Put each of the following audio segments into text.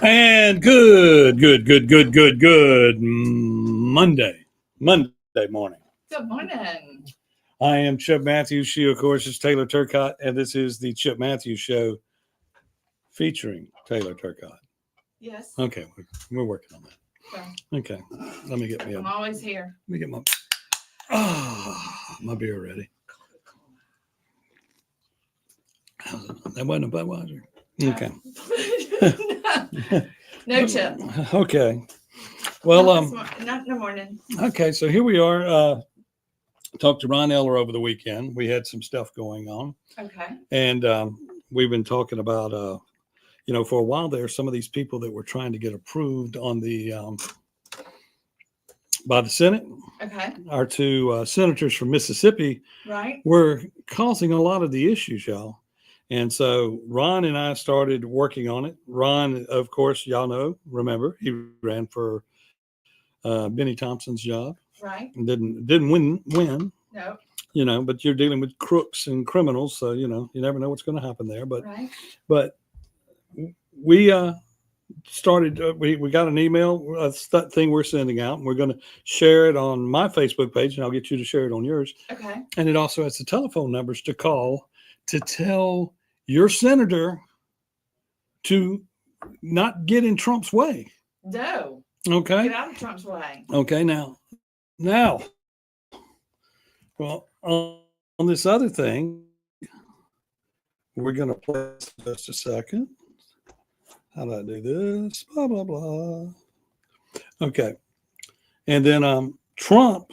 And good Monday morning. Good morning. I am Chip Matthews. She, of course, is Taylor Turcott, and this is the Chip Matthews Show featuring Taylor Turcott. Yes. Okay, we're working on that. Okay, let me get me I'm always here. Let me get my beer ready. That wasn't a Budweiser. Okay. No Chip. Okay. Well, Not in the morning. Okay, so here we are. Talked to Ron Eller over the weekend. We had some stuff going on. Okay. And we've been talking about, for a while there, some of these people that were trying to get approved on the by the Senate. Okay. Our two senators from Mississippi, right, were causing a lot of the issues, y'all. And so Ron and I started working on it. Ron, of course, y'all remember, he ran for Benny Thompson's job. Right. And didn't win. No. But you're dealing with crooks and criminals, so you never know what's going to happen there. But right. But we started. We got an email thing we're sending out, and we're going to share it on my Facebook page, and I'll get you to share it on yours. Okay. And it also has the telephone numbers to call to tell your senator to not get in Trump's way. No. Okay. Get out of Trump's way. Okay. Now, well, on this other thing, we're going to play just a second. How do I do this? Blah, blah, blah. Okay. And then Trump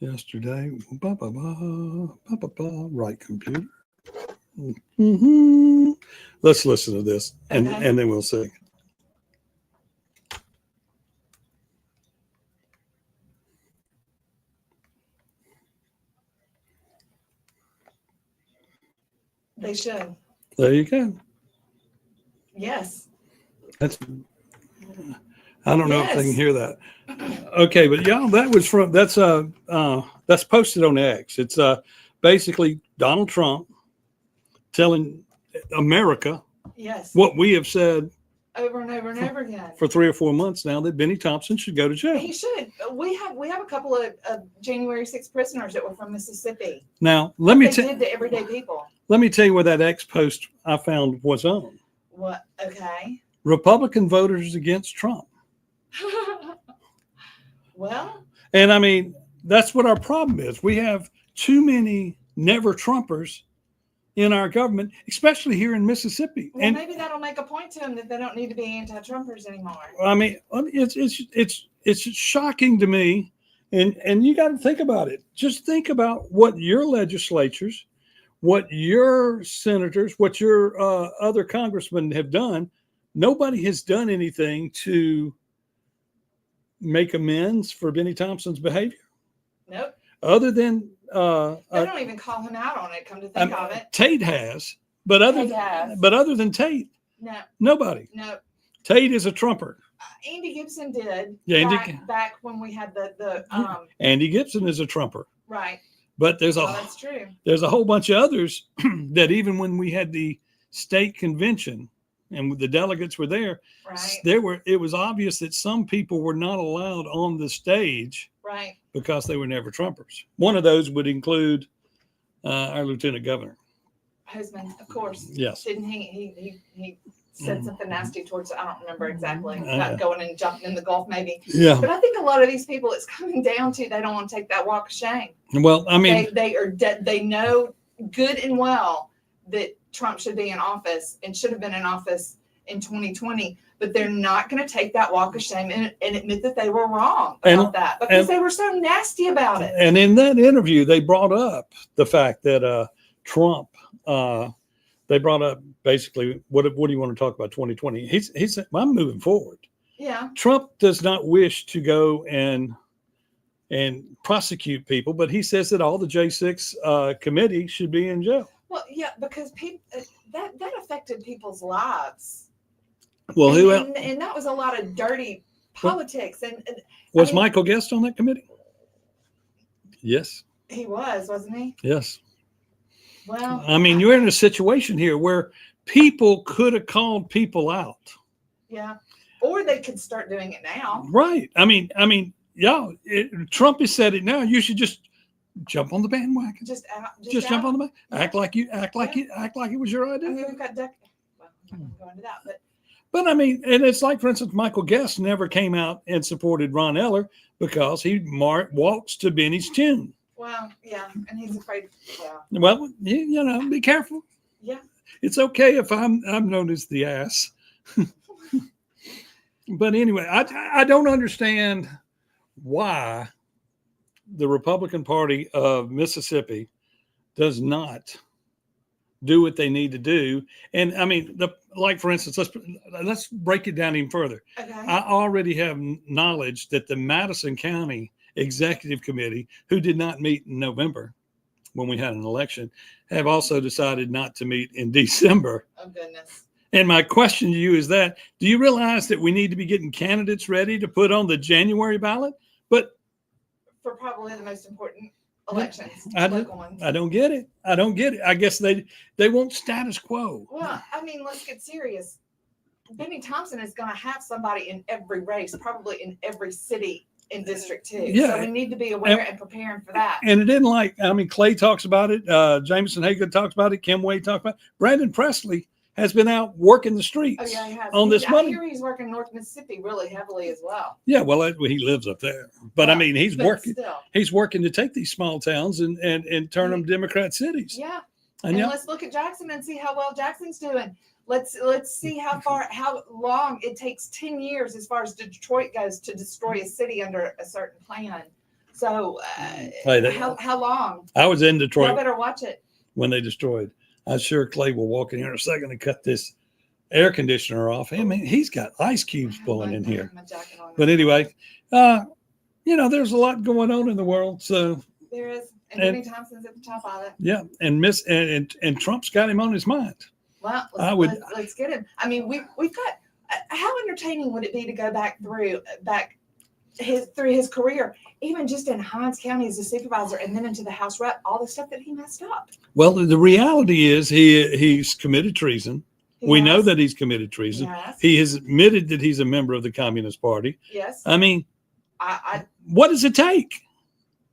yesterday, blah, blah, blah, blah, blah, blah, right computer. Mm-hmm. Let's listen to this, and then we'll see. They should. There you go. Yes. I don't know if they can hear that. Okay, but y'all, that's posted on X. It's basically Donald Trump telling America what we have said over and over and over again for 3 or 4 months now, that Benny Thompson should go to jail. He should. We have a couple of January 6th prisoners that were from Mississippi. Now let me tell the everyday people. Let me tell you where that X post I found was on. What? Okay. Republican voters against Trump. Well. And I mean, that's what our problem is. We have too many never Trumpers in our government, especially here in Mississippi. Well, and maybe that'll make a point to them that they don't need to be anti-Trumpers anymore. I mean, it's shocking to me, and you got to think about it. Just think about what your legislatures, what your senators, what your other congressmen have done. Nobody has done anything to make amends for Benny Thompson's behavior. Nope. Other than they don't even call him out on it. Come to think of it, Tate has, but other than Tate, no, nobody. No, Tate is a Trumper. Andy Gibson did. Yeah, back when we had the Andy Gibson is a Trumper. Right. But that's true. There's a whole bunch of others that even when we had the state convention and the delegates were there, right, it was obvious that some people were not allowed on the stage. Right. Because they were never Trumpers. One of those would include our Lieutenant Governor. Hosemann, of course. Yes. Didn't he said something nasty towards, I don't remember exactly, about going and jumping in the Gulf maybe. Yeah. But I think a lot of these people, it's coming down to they don't want to take that walk of shame. Well, I mean. They know good and well that Trump should be in office and should have been in office in 2020, but they're not going to take that walk of shame and admit that they were wrong about that because they were so nasty about it. And in that interview, they brought up the fact that Trump, they brought up basically, what do you want to talk about 2020? He said, well, I'm moving forward. Yeah. Trump does not wish to go and prosecute people, but he says that all the J6 committee should be in jail. Well, yeah, because people that affected people's lives. Well, and that was a lot of dirty politics. And was Michael Guest on that committee? Yes. He was, wasn't he? Yes. Well, I mean, you're in a situation here where people could have called people out. Yeah. Or they could start doing it now. Right. Yeah, Trump has said it now. You should just jump on the bandwagon. Just out. Just jump on the bandwagon. Yeah. Act like it was your I idea. mean, we've got well, I'm not going to go into that, but But I mean, and it's like, for instance, Michael Guest never came out and supported Ron Eller because he walks to Benny's tune. well, yeah, and he's afraid. Yeah. Well, you know, be careful. Yeah. It's okay if I'm known as the ass. But anyway, I don't understand why the Republican Party of Mississippi does not do what they need to do. And I mean, like for instance, let's break it down even further. Okay. I already have knowledge that the Madison County Executive Committee, who did not meet in November when we had an election, have also decided not to meet in December. Oh goodness. And my question to you is that, do you realize that we need to be getting candidates ready to put on the January ballot? But For probably the most important elections, I do- local ones. I don't get it. I guess they want status quo. Well, I mean, let's get serious. Benny Thompson is going to have somebody in every race, probably in every city in District 2. Yeah. So we need to be aware and preparing for that. And it didn't Clay talks about it. Jameson Hagan talks about it. Kim Wade talks about it. Brandon Presley has been out working the streets. Oh, yeah, he has. On this I money. hear he's working North Mississippi really heavily as well. Yeah, well, he lives up there. But I Well, mean, he's but working. Still. He's working to take these small towns and turn them Democrat cities. Yeah. And And yeah, let's look at Jackson and see how well Jackson's doing. Let's see how long it takes 10 years as far as Detroit goes to destroy a city under a certain plan. So how long? I was in Y'all Detroit better watch it. when they destroyed. I'm sure Clay will walk in here in a second and cut this air conditioner off. I mean, he's got ice cubes blowing in here. My jacket on. But anyway, there's a lot going on in the world. So There is. And and- Benny Thompson's at the top of it. yeah, and Trump's got him on his mind. Well, I would- let's get him. I mean, we've got. How entertaining would it be to go back through his career, even just in Hinds County as a supervisor, and then into the House rep, all the stuff that he messed up. Well, the reality is he's committed treason. We know Yes. that he's committed treason. Yes. He has admitted that he's a member of the Communist Party. Yes. I mean, I what does it take?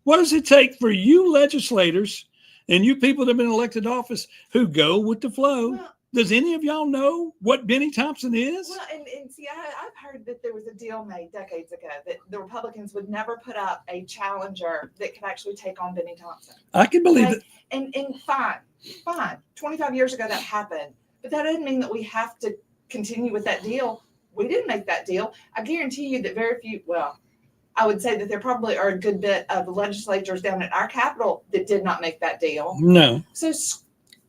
What does it take for you legislators and you people that have been elected to office who go with the flow? well, Does any of y'all know what Benny Thompson is? well, and see, I've heard that there was a deal made decades ago that the Republicans would never put up a challenger that could actually take on Benny Thompson. I can believe Okay. it. And fine. 25 years ago that happened, but that doesn't mean that we have to continue with that deal. We didn't make that deal. I guarantee you that very few, well, I would say that there probably are a good bit of legislators down at our Capitol that did not make that deal. No. So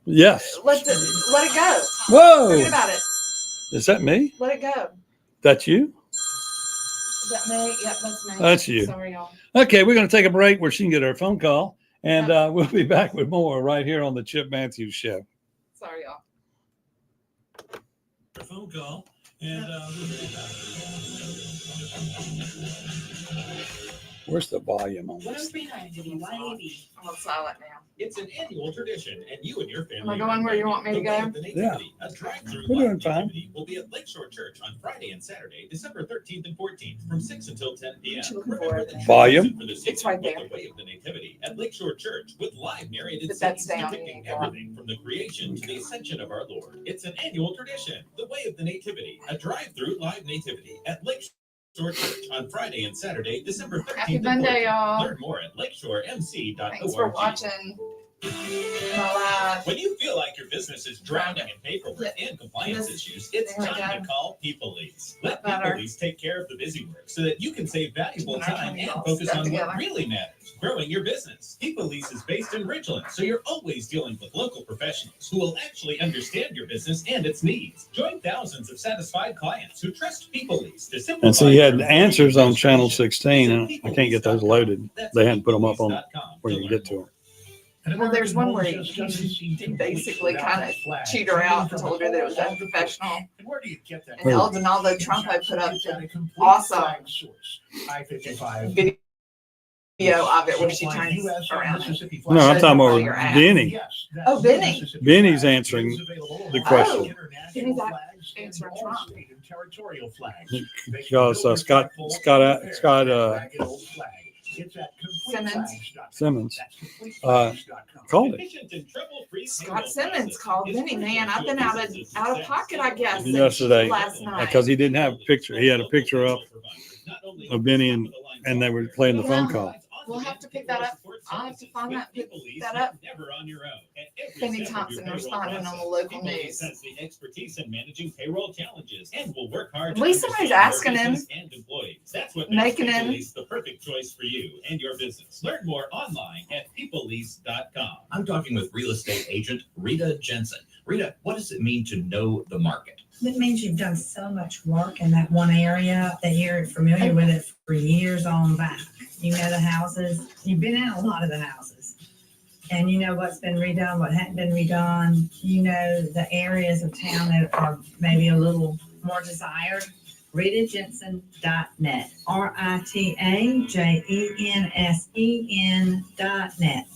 Yes. let it go. Whoa. Forget about it. Is that me? Let it go. That's you? Is that me? Yep, that's me. That's you. Sorry, y'all. Okay, we're going to take a break where she can get her phone call, and we'll be back with more right here on the Chip Matthews Show. Sorry, y'all. Her phone call, and we'll be back. Where's the volume on What's this? behind it? Maybe. I'm on silent now. It's an annual tradition, and you and your family. Am I going where you want me to go? Yeah. A drive-through We're doing live fine. nativity will be at Lakeshore Church on Friday and Saturday, December 13th and 14th, from 6 until 10 p.m. What you looking Remember for? the Volume? tradition for the season It's right with there. The Way of the Nativity at Lakeshore Church with live narrated But that's scenes down. depicting Yeah. everything from the creation to the ascension of our Lord. It's an annual tradition. The Way of the Nativity, a drive-through live nativity at Lakeshore Church on Friday and Saturday, December 13th Happy and Monday, 14th. y'all. Learn more at lakeshoremc.org. Thanks for watching my live. When you feel like your business is drowning in paperwork and compliance Yes. issues, it's There we time go. to call Peopleese. Let Better. Peopleese take care of the busy work so that you can save valuable Our time tummy and all focus stuck on together. what really matters, growing your business. Peopleese is based in Ridgeland, so you're always dealing with local professionals who will actually understand your business and its needs. Join thousands of satisfied clients who trust Peopleese to simplify And so you had their answers on employee channel administration. 16, and I can't get those loaded. That's They hadn't put them up on peopleese.com where you to can learn get to more. them. Well, there's one where he basically kind of cheated her out and told her that it was unprofessional. And where do you get that? And Aldonaldo Trump had put up the awesome I-55. video video of it where she Flag, turns US around. Mississippi flag. No, I'm Shows talking them about where you're at. Benny. Yes, Oh, Benny. Mississippi Benny's flag answering is available the on question. all international Benny's flags and answering all Trump. state and territorial flags. Because Scott Simmons called it Efficient and trouble-free Scott payroll Simmons process called is Benny, crucial man. I've to been a out of business's pocket, success. I guess, since yesterday last night. because he didn't have a picture. He had a picture up of Benny and they were playing the phone call. We'll have to pick that up. I'll have to find that, pick that up. Never on your own. And every Benny step of Thompson your payroll responding on the process, local People news. has the expertise in managing payroll challenges and will work hard. At to least somebody's understand asking your him. business and employees. That's what Making makes him. PeopleLease the perfect choice for you and your business. Learn more online at peoplelease.com. I'm talking with real estate agent Rita Jensen. Rita, what does it mean to know the market? It means you've done so much work in that one area that you're familiar with it for years on back. You know the houses, you've been in a lot of the houses. And you know what's been redone, what hadn't been redone. You know the areas of town that are maybe a little more desired. RitaJensen.net. RitaJensen.net.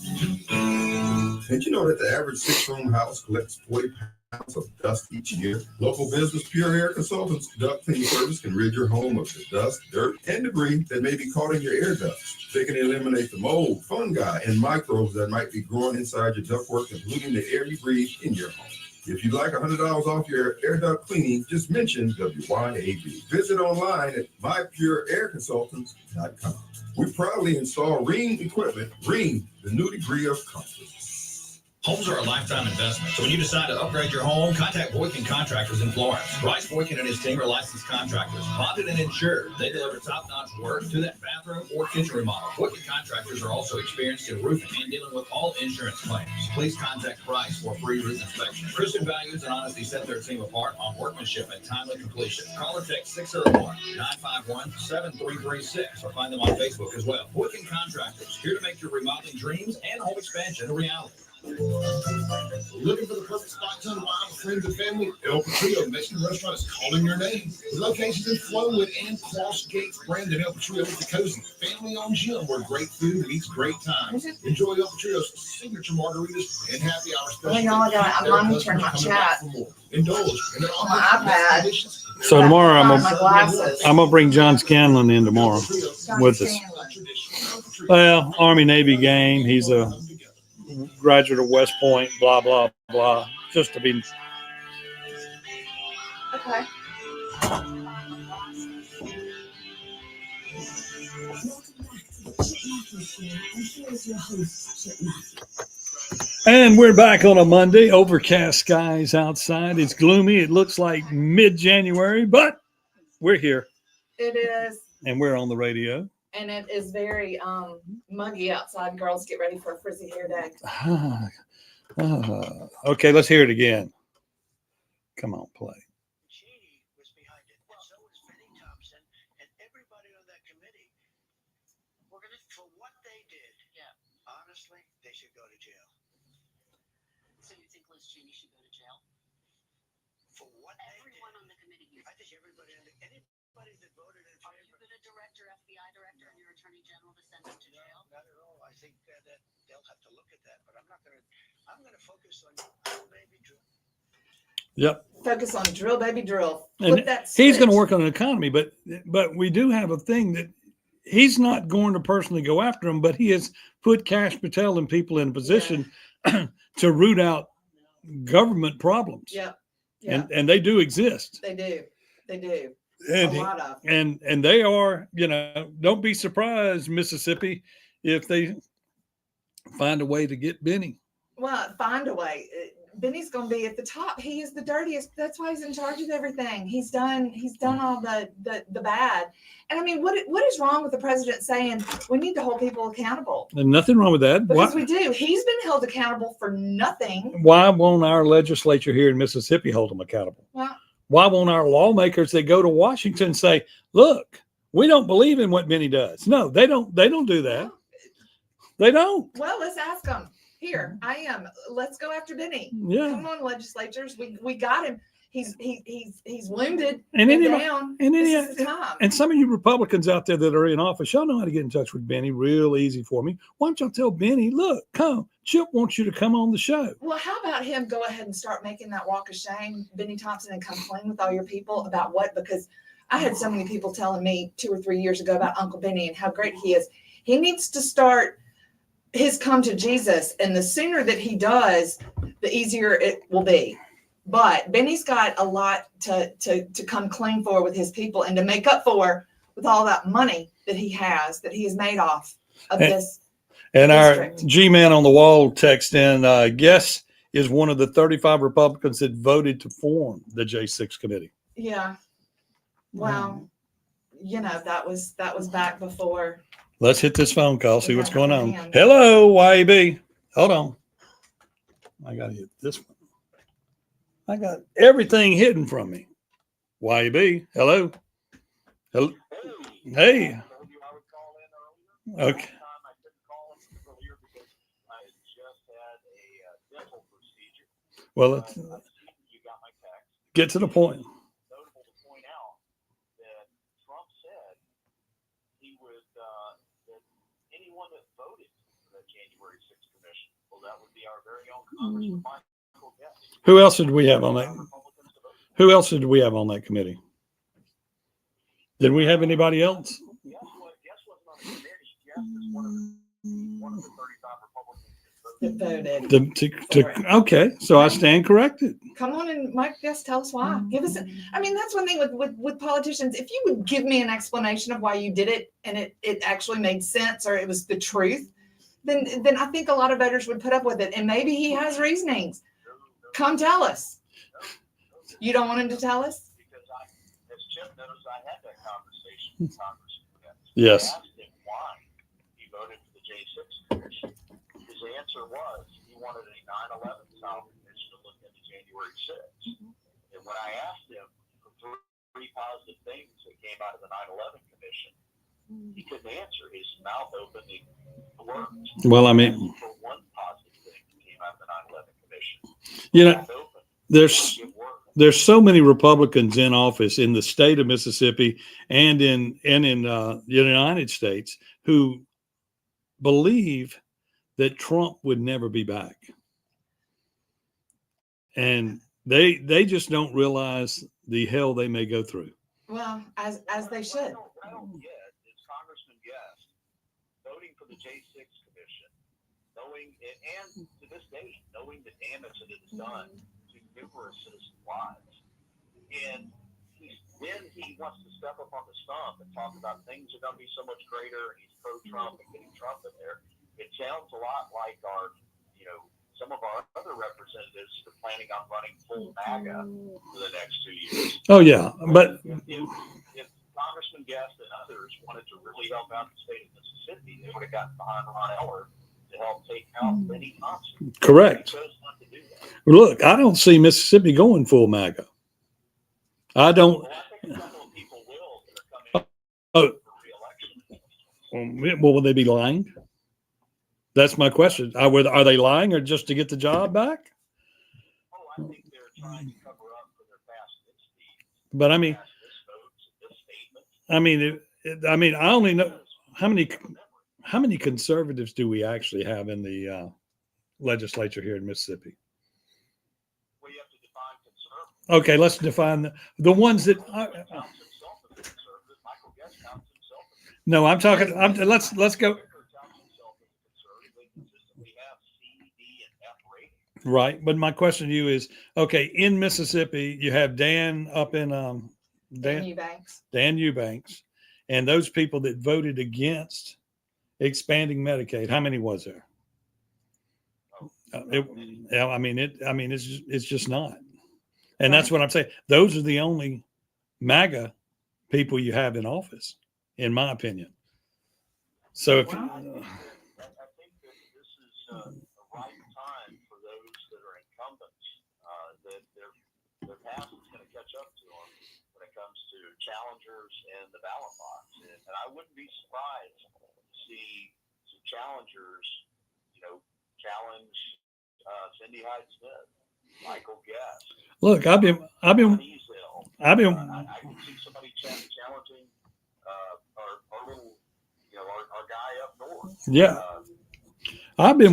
Did you know that the average six-room house collects 40 pounds of dust each year? Local business Pure Air Consultants duct cleaning service can rid your home of the dust, dirt, and debris that may be caught in your air ducts. They can eliminate the mold, fungi, and microbes that might be growing inside your ductwork and polluting the air you breathe in your home. If you'd like $100 off your air duct cleaning, just mention WYAB. Visit online at mypureairconsultants.com. We proudly install Ring equipment. Ring, the new degree of comfort. Homes are a lifetime investment, so when you decide to upgrade your home, contact Boykin Contractors in Florence. Bryce Boykin and his team are licensed contractors, bonded and insured. They deliver top-notch work to that bathroom or kitchen remodel. Boykin Contractors are also experienced in roofing and dealing with all insurance claims. Please contact Bryce for a free roof inspection. Christian values and honesty set their team apart on workmanship and timely completion. Call or text 601-951-7336 or find them on Facebook as well. Boykin Contractors, here to make your remodeling dreams and home expansion a reality. Looking for the perfect spot to unwind with friends and family? El Patrio Mexican Restaurant is calling your name. With locations in Flowood and Cross Gates, Brandon, El Patrio is the cozy family-owned gym where great food meets great times. Enjoy El Patrio's signature margaritas and happy hour specials. Hang on, I'm monitoring my chat. Indulge in their On my iPad. delicious. So tomorrow Find my glasses. I'm gonna bring John Scanlon in tomorrow with us. Well, Army Navy game. He's a graduate of West Point. Blah blah blah. Just to be. Okay. And we're back on a Monday. Overcast skies outside. It's gloomy. It looks like mid-January, but we're here It is, and we're on the radio. and it is very muggy outside. Girls, get ready for a frizzy hair day. Okay, let's hear it again. Come on, play. She was behind it, and so was Benny Thompson and everybody on that committee. For what they did, honestly, they should go to jail. So you think Liz Cheney should go to jail? For what Everyone they on the committee. did. I think everybody that voted in Are you favor. going to direct your FBI director and your attorney general to send them to jail? Not at all. I think that they'll have to look at that, but I'm going to focus on drill, baby, drill. Yep. Focus on drill, baby, drill. And Flip that he's going to switch. work on the economy, but we do have a thing that he's not going to personally go after him, but he has put Kash Patel and people in a position to root out government problems. Yep. Yeah, And they do exist. they do. They do. And A lot of. and they are, don't be surprised, Mississippi, if they find a way to get Benny. Well, find a way. Benny's going to be at the top. He is the dirtiest. That's why he's in charge of everything. He's done all the bad. And I mean, what is wrong with the president saying we need to hold people accountable? And nothing wrong with that. Because we do. He's been held accountable for nothing. Why won't our legislature here in Mississippi hold him accountable? Well, Why won't our lawmakers that go to Washington say, look, we don't believe in what Benny does? No, they don't do that. They don't. well, let's ask them. Here, I am. Let's go after Benny. Yeah. Come on, legislatures. We got him. He's wounded And and anybody- down. and any- This is the time. And some of you Republicans out there that are in office, y'all know how to get in touch with Benny real easy for me. Why don't y'all tell Benny, look, come, Chip wants you to come on the show. Well, how about him go ahead and start making that walk of shame, Benny Thompson, and come clean with all your people about what? Because I had so many people telling me 2 or 3 years ago about Uncle Benny and how great he is. He needs to start his come to Jesus, and the sooner that he does, the easier it will be. But Benny's got a lot to come clean for with his people and to make up for with all that money that he has made off of And- this. And our District. G-Man on the wall text in, Guess is one of the 35 Republicans that voted to form the J6 committee. Yeah. Well, you know, that was back before. Let's hit this phone call, see We what's got going our on. hands. Hello, YAB. Hold on. I got to hit this one. I got everything hidden from me. YAB. Hello. Hello. Hey. Okay. Well, let's get to the point. Notable to point out that Trump said he would, that anyone that voted for the January 6th commission, well, that would be our very own Congressman Michael Guest. Who else did we have on that? Who else did we have on that committee? Did we have anybody else? Guest wasn't on the committee. Guest is one of the 35 Republicans that voted. That voted. Okay, so I stand corrected. Come on and Mike Guest, tell us why. Give us I mean, that's one thing with politicians. If you would give me an explanation of why you did it and it actually made sense or it was the truth, then I think a lot of voters would put up with it. And maybe he has reasonings. Come tell us. You don't want him to tell us? Because as Chip knows, I had that conversation with Congressman Guest. Yes. I asked him why he voted for the J6 commission. His answer was he wanted a 9/11 style commission to look into January 6th. And when I asked him for three positive things that came out of the 9/11 commission, he couldn't answer. His mouth opened and worked. Well, I mean, For one positive thing that came out of the 9/11 commission. you know, Mouth open. there's so many Republicans in office in the state of Mississippi and in the United States who believe that Trump would never be back, and they just don't realize the hell they may go through. Well, as they should. What I don't get is Congressman Guest voting for the J6 commission, knowing, and to this day, knowing the damage that it has done to numerous citizens' lives. And then he wants to step up on the stump and talk about things are going to be so much greater, and he's pro-Trump and getting Trump in there. It sounds a lot like some of our other representatives are planning on running full MAGA for the next 2 years. Oh yeah, but If Congressman Guest and others wanted to really help out the state of Mississippi, they would have gotten behind Ron Eller to help take out Benny Thompson. correct. He chose not to do that. Look, I don't see Mississippi going full MAGA. I don't. Well, I think a couple of people will that are coming Oh. for re-election. Well, will they be lying? That's my question. Are they lying or just to get the job back? Oh, I think they're trying to cover up for their past misdeeds, But I mean, past misvotes, misstatements. I mean, I only know how many conservatives do we actually have in the legislature here in Mississippi? Well, you have to define conservative. Okay, let's define the ones that. Counts himself as a conservative. Michael Guest counts himself as a No, I'm talking. Let's go. Right, but my question to you is, okay, in Mississippi, you have Dan up in Dan Eubanks. Dan Eubanks, and those people that voted against expanding Medicaid. How many was there? It's just not, and that's what I'm saying. Those are the only MAGA people you have in office, in my opinion. So if I think that this is a right time for those that are incumbents, that their past is going to catch up to them when it comes to challengers and the ballot box. And I wouldn't be surprised to see some challengers, challenge Cindy Hyde Smith Michael Guest, Look, I've been, Ezel. I've been, I can see somebody challenging our little, our guy up north. yeah. Chuck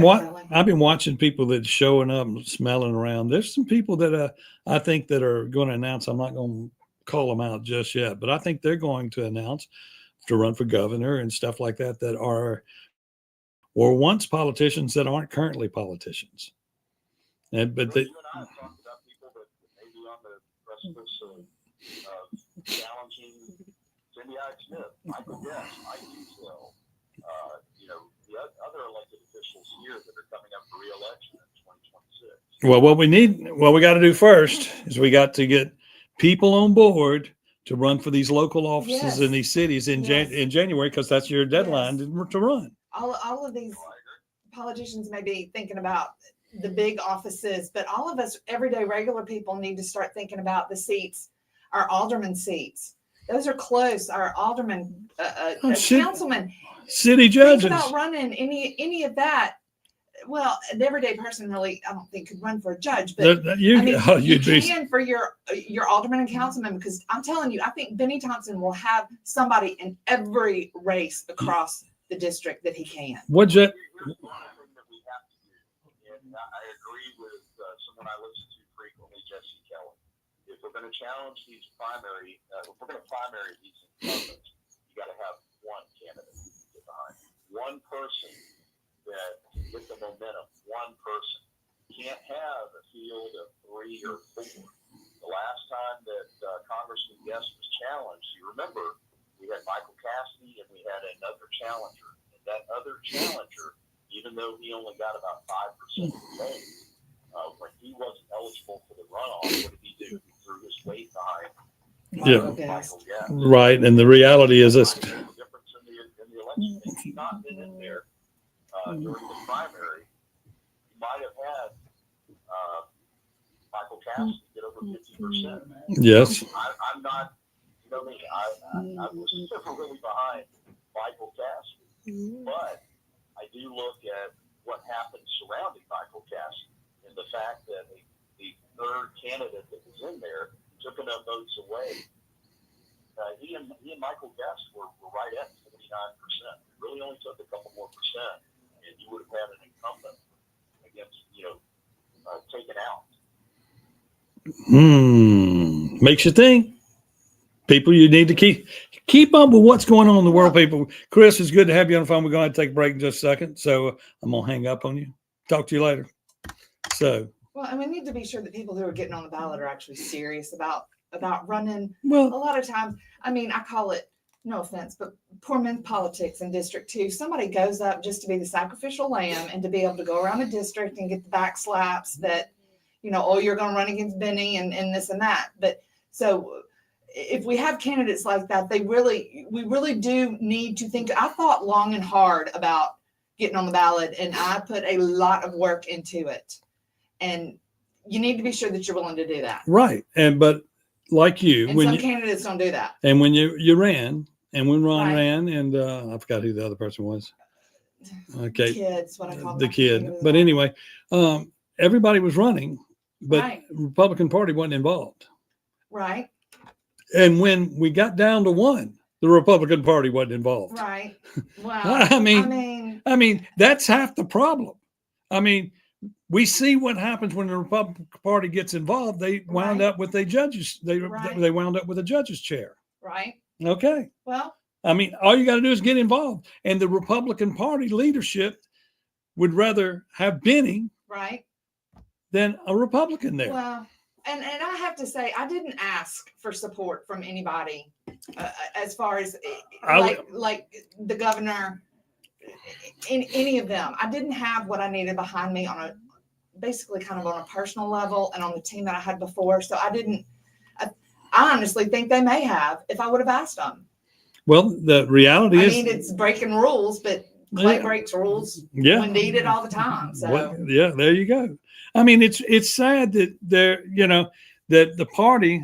Kelly. I've been watching people that showing up and smelling around. There's some people that I think that are going to announce. I'm not going to call them out just yet, but I think they're going to announce to run for governor and stuff like that that are or once politicians that aren't currently politicians. And but they, You and I have talked about people that may be on the precipice of challenging Cindy Hyde-Smith, Michael Guest, Mike Ezel, the other elected officials here that are coming up for re-election in 2026. well, what we got to do first is we got to get people on board to run for these local offices Yes. in these cities in Yes. in January, because that's your deadline to run. All of these politicians may be thinking about the big offices, but all of us everyday regular people need to start thinking about the seats, our alderman seats. Those are close. Our alderman, Oh, shit. councilman. City Think judges. about running any of that. Well, an everyday person really, I don't think could run for a judge, but You, I mean, oh, you you'd be, can for your alderman and councilman, because I'm telling you, I think Benny Thompson will have somebody in every race across the district that he can. what's that? Here's one thing that we have to do, and I agree with someone I listen to frequently, Jesse Kelly. If we're going to challenge these primary, if we're going to primary these incumbents, you got to have one candidate to get behind, one person that can get the momentum, one person. You can't have a field of 3 or 4. The last time that Congressman Guest was challenged, you remember, we had Michael Cassidy and we had another challenger. And that other challenger, even though he only got about 5% of the vote, when he wasn't eligible for the runoff, what did he do? He threw his weight behind Yeah. Michael Guest. Right, and the reality is this. The difference in the election. If he'd not been in there during the primary, you might have had Michael Cassidy get over 50%. Yes. I'm not, me, I was never really behind Michael Cassidy, but I do look at what happened surrounding Michael Cassidy and the fact that the third candidate that was in there took enough votes away. He and Michael Guest were right at 79%. It really only took a couple more percent, and you would have had an incumbent against, taken out. Makes you think. People, you need to keep up with what's going on in the world, people. Chris, it's good to have you on the phone. We're going to take a break in just a second. So I'm going to hang up on you. Talk to you later. So, Well, and we need to be sure that people who are getting on the ballot are actually serious about running. A well, lot of times, I mean, I call it, no offense, but poor men's politics in District 2. Somebody goes up just to be the sacrificial lamb and to be able to go around a district and get the back slaps that, oh, you're going to run against Benny and this and that. But so if we have candidates like that, we really do need to think. I thought long and hard about getting on the ballot, and I put a lot of work into it. And you need to be sure that you're willing to do that. right. But like you, And some candidates don't do that. and when you ran, and when Ron Right. ran, and I forgot who the other person was. Okay. Kids, what I call The them. kid. But anyway, everybody was running, but Right. Republican Party wasn't involved. Right, And when we got down to one, the Republican Party wasn't involved. right. Wow. I mean, that's half the problem. I mean, we see what happens when the Republican Party gets involved. They wound Right. up with a judges. They Right. wound up with a judge's chair. right. Okay. Well, I mean, all you got to do is get involved. And the Republican Party leadership would rather have Benny right. than a Republican there. Well, and I have to say, I didn't ask for support from anybody as far as like the governor, in any of them. I didn't have what I needed behind me on basically kind of on a personal level and on the team that I had before. So I honestly think they may have if I would have asked them. Well, the reality I is, mean, it's breaking rules, but Clay Yeah. breaks rules yeah. when needed all the time. So Well, yeah, there you go. I mean, it's sad that that the party,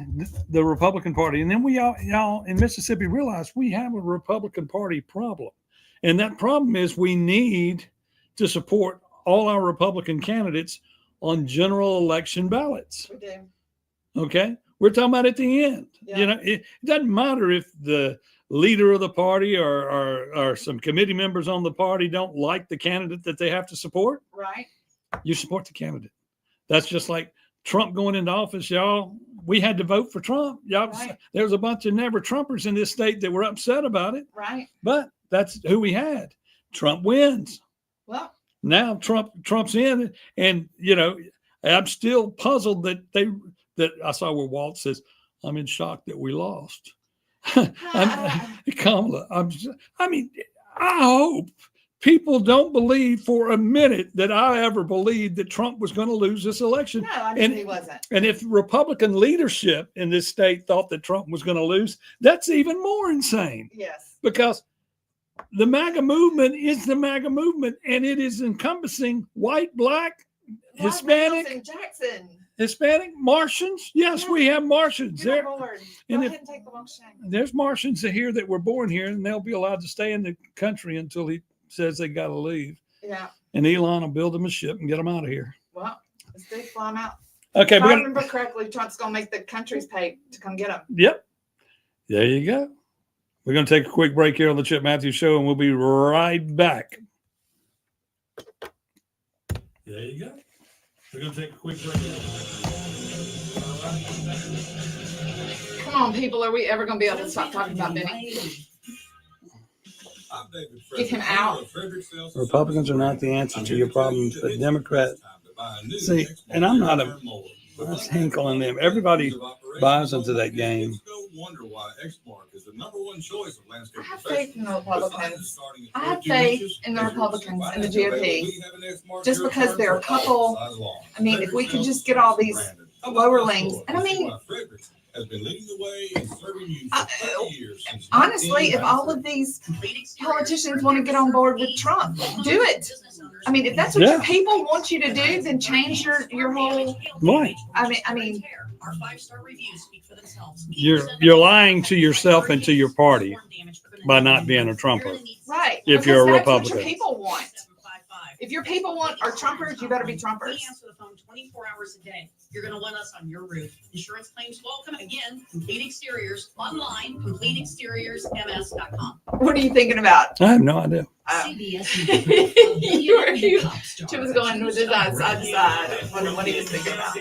the Republican Party, and then we y'all in Mississippi realize we have a Republican Party problem, and that problem is we need to support all our Republican candidates on general election ballots. We do. Okay. We're talking about at the end. Yeah. You know, it doesn't matter if the leader of the party or some committee members on the party don't like the candidate that they have to support. Right. You support the candidate. That's just like Trump going into office, y'all. We had to vote for Trump. Y'all, Right. there was a bunch of never Trumpers in this state that were upset about it, Right. but that's who we had. Trump wins. Well, Now Trump's in, and you know, I'm still puzzled that I saw where Walt says, "I'm in shock that we lost." Kamala, I mean, I hope people don't believe for a minute that I ever believed that Trump was going to lose this election. no, I knew he wasn't. And if Republican leadership in this state thought that Trump was going to lose, that's even more insane, Yes. because the MAGA movement is the MAGA movement, and it is encompassing white, black, Hispanic, Reynolds and Jackson. Hispanic, Martians. Yes, Yeah. we have Martians Good there. Lord. Go and if- ahead and take the walk shame. There's Martians here that were born here, and they'll be allowed to stay in the country until he says they got to leave. Yeah. And Elon will build them a ship and get them out of here. Well, let's do fly 'em out. Okay, If I we're gonna. remember correctly, Trump's going to make the countries pay to come get them. Yep. There you go. We're going to take a quick break here on the Chip Matthews Show, and we'll be right back. There you go. We're going to take a quick break. Come on, people. Are we ever going to be able to stop talking about Benny? Get him out. Republicans are not the answer to your problems, but Democrats. See, and I'm not a hinkle in them. Everybody buys into that game. I have faith in the Republicans. I have faith in the Republicans and the GOP. Just because there are a couple, I mean, if we could just get all these lowerlings, and I mean, has been leading the way and serving you Uh, for 30 years. Since honestly, if all of these politicians want to get on board with Trump, do it. I mean, if that's what your Yeah. people want you to do, then change your whole. Right. I mean, Our 5-star reviews speak for themselves. You're lying to yourself and to your party by not being a Trumper. right. If you're a because that's what Republican. your people want. If your people are Trumpers, you better be Trumpers. We answer the phone 24 hours a day. You're going to want us on your roof. Insurance claims welcome. Again, Complete Exteriors online, CompleteExteriorsMS.com. What are you thinking about? I have no idea. She was going with his eyes side to side. What he was thinking about.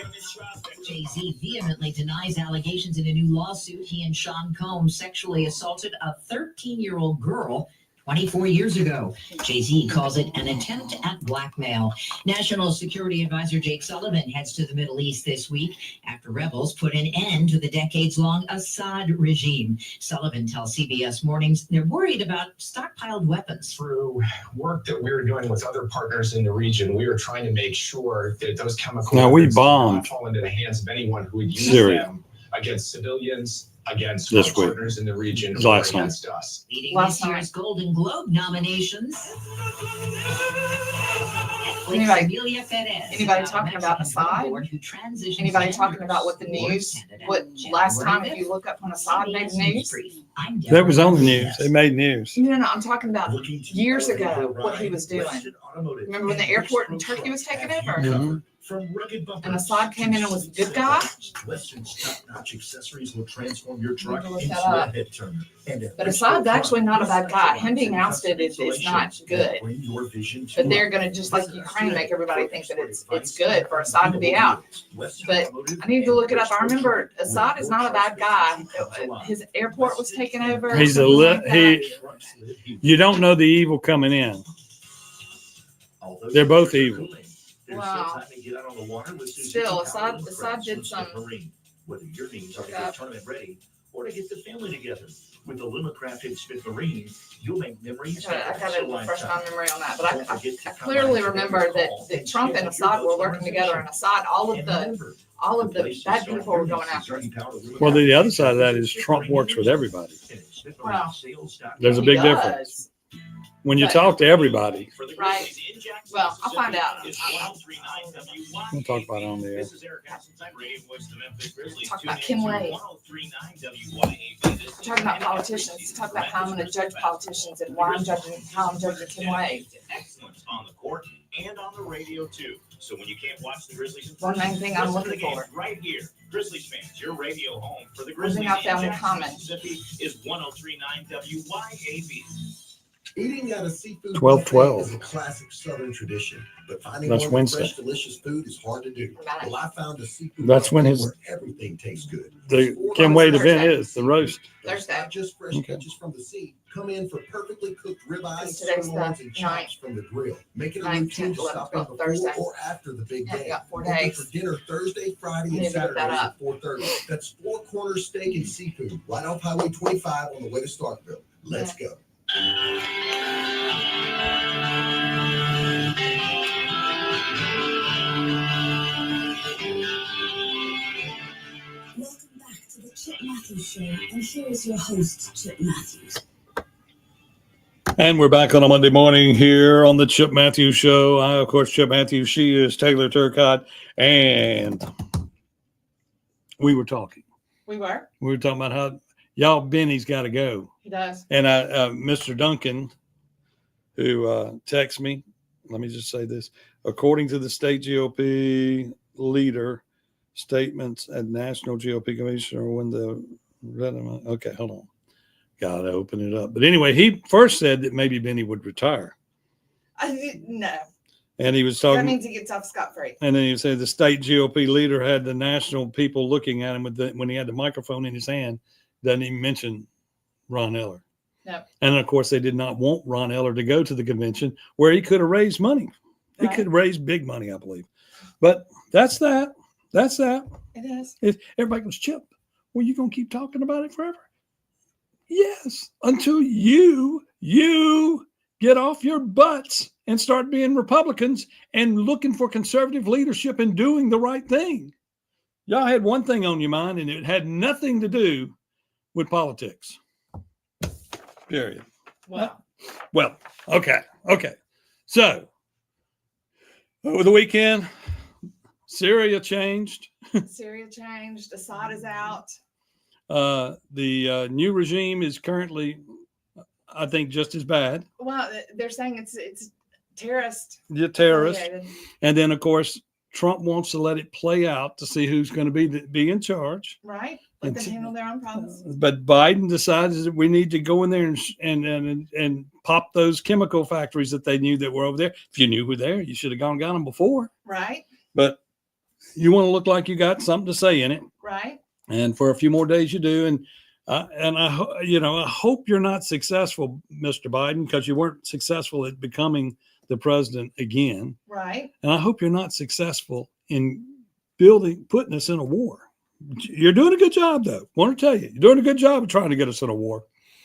Jay-Z vehemently denies allegations in a new lawsuit. He and Sean Combs sexually assaulted a 13-year-old girl 24 years ago. Jay-Z calls it an attempt at blackmail. National Security Advisor Jake Sullivan heads to the Middle East this week after rebels put an end to the decades-long Assad regime. Sullivan tells CBS Mornings they're worried about stockpiled weapons. Through work that we're doing with other partners in the region, we are trying to make sure that those chemical Now, we weapons do not bombed fall into the hands of anyone who would use Syria them against civilians, against This our week. partners in the region, or Last night. against us. Leading Last this year's Golden Globe nominations. Anybody- Amelia Perez, anybody a talking about Mexican Assad? billboard who transitions Anybody talking genders. about what the Board news, candidate what January last time, if 5th. you look up on Assad made CBS news? Brief. I'm That was on the Deborah news. They made news. No, I'm talking about years ago, what he was doing. Remember when the airport in Turkey was taken over? Mhm. From rugged bumpers And Assad came in and was a good guy? Western's top-notch accessories will transform your truck Look into that a up. head turner. But Assad's actually not a bad guy. Him being ousted is not good. But they're gonna, just like Ukraine, make everybody think that it's good for Assad to be out. But I need to look it up. I remember Assad is not a bad guy. His airport was taken over. He's a something li- like that. You don't know the evil coming in. They're both evil. Wow. Still, Assad did some. Whether your needs are to Yeah. get tournament ready or to get the family together. With the Lumacrafted Smith Marine, you'll make memories. I gotta refresh my memory on that, but Don't forget to I come clearly by remember that, call that Trump and Assad were working together, and Assad, all of the bad people were going after him. Well, the other side of that is Trump works with everybody. Well, There's a he big does. difference. When you But- talk to everybody, Right. Well, I'll find out. we'll talk about it on the air. Talk about Kim Wade. Talk about politicians. Talk about how I'm gonna judge politicians and why I'm judging, how I'm judging Kim Wade. Excellence on the court and on the radio too. So when you can't watch the Grizzlies in One person, main thing I'm listen to looking the games for. right here. Grizzlies fans, your radio home for the One thing Grizzlies I found in in Jackson, common. Mississippi is 103.9 WYAB. Eating at a seafood 12-12. buffet is a classic Southern tradition, but finding That's one Wednesday. with fresh, delicious food is hard to do. Well, I found a seafood That's when buffet his- where everything tastes good. The Kim Wade event Thursday. is the roast. There's Thursday. not just fresh Okay. catches from the sea. Come in for perfectly cooked ribeyes, Today's sirloins, the and chops from the grill. Make it a 9th, routine 10th, to stop 11th, in before Thursday. or after the big Yeah, day. you got 4 Open days. for dinner Thursday, Friday, You and need to look that Saturdays up. at 4:30. That's Four Corners Steak and Seafood, right off Highway 25 on the way to Starkville. Let's go. Welcome back to the Chip Matthews Show, and here is your host, Chip Matthews. And we're back on a Monday morning here on the Chip Matthews Show. I, of course, Chip Matthews. She is Taylor Turcott. And we were talking. We were. We were talking about how y'all Benny's got to go. He does. And Mr. Duncan, who texted me, let me just say this. According to the state GOP leader, statements at National GOP Commissioner when the okay, hold on. Gotta open it up. But anyway, he first said that maybe Benny would retire. No. And he was That talking, means he gets off scot-free. and then he said the state GOP leader had the national people looking at him when he had the microphone in his hand. Doesn't even mention Ron Eller. No. And of course, they did not want Ron Eller to go to the convention where he could have raised money. He Right. could raise big money, I believe. But that's that. That's that. It is. Everybody goes, Chip, well, you going to keep talking about it forever? Yes, until you get off your butts and start being Republicans and looking for conservative leadership and doing the right thing. Y'all had one thing on your mind, and it had nothing to do with politics. Period. Well, Well, okay. So, over the weekend, Syria changed. Syria changed. Assad is out. The new regime is currently, I think, just as bad. Well, they're saying it's terrorist. The terrorists. affiliated. And then, of course, Trump wants to let it play out to see who's going to be in charge. Right? Let them handle their own problems. But Biden decides that we need to go in there and pop those chemical factories that they knew that were over there. If you knew who there, you should have got them before. Right? But you want to look like you got something to say in it. Right? And for a few more days, you do. And I hope you're not successful, Mr. Biden, because you weren't successful at becoming the president again. Right? And I hope you're not successful in putting us in a war. You're doing a good job, though. Want to tell you, you're doing a good job of trying to get us in a war.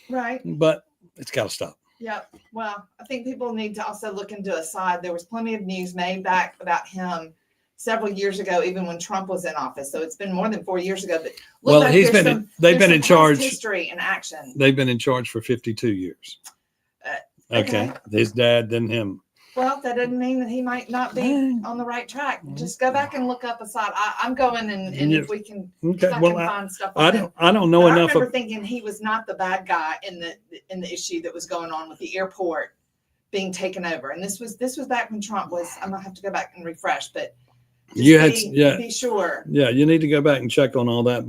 Right? But it's got to stop. Yep. Well, I think people need to also look into Assad. There was plenty of news made back about him several years ago, even when Trump was in office. So it's been more than 4 years ago. But Well, they've been in charge. History and action. They've been in charge for 52 years. Okay. His dad, then him. Well, that doesn't mean that he might not be on the right track. Just go back and look up Assad. I'm going and if we can, Okay. if I Well, can find stuff. I on him. don't know But enough. I remember thinking he was not the bad guy in the issue that was going on with the airport being taken over. And this was back when Trump was. I'm gonna have to go back and refresh, but just be sure. Yeah, you need to go back and check on all that.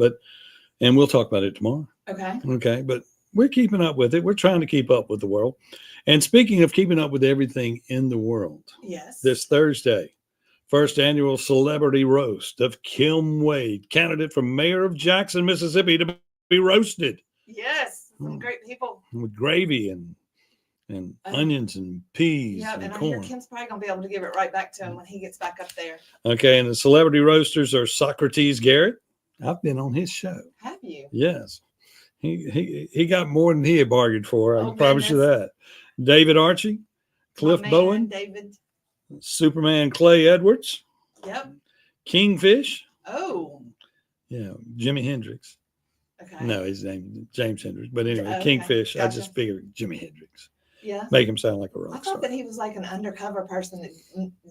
And we'll talk about it tomorrow. Okay. Okay. But we're keeping up with it. We're trying to keep up with the world. And speaking of keeping up with everything in the world, Yes. this Thursday, first annual celebrity roast of Kim Wade, candidate for mayor of Jackson, Mississippi, to be roasted Yes. Some great people. with gravy and onions and peas Yeah, and and I hear corn. Kim's probably gonna be able to give it right back to him when he gets back up there. Okay, and the celebrity roasters are Socrates Garrett. I've been on his show. Have you? Yes. He got more than he had bargained for. I Oh, can promise you goodness. that. David Archie, Cliff My man, Bowen, David. Superman Clay Edwards, Yep. Kingfish. Oh. Yeah, Jimi Hendrix. Okay. No, his name James Hendrix. But anyway, Okay, Kingfish. I gotcha. just figured Jimi Hendrix. Yeah. Make him sound like a I rock thought star. that he was like an undercover person that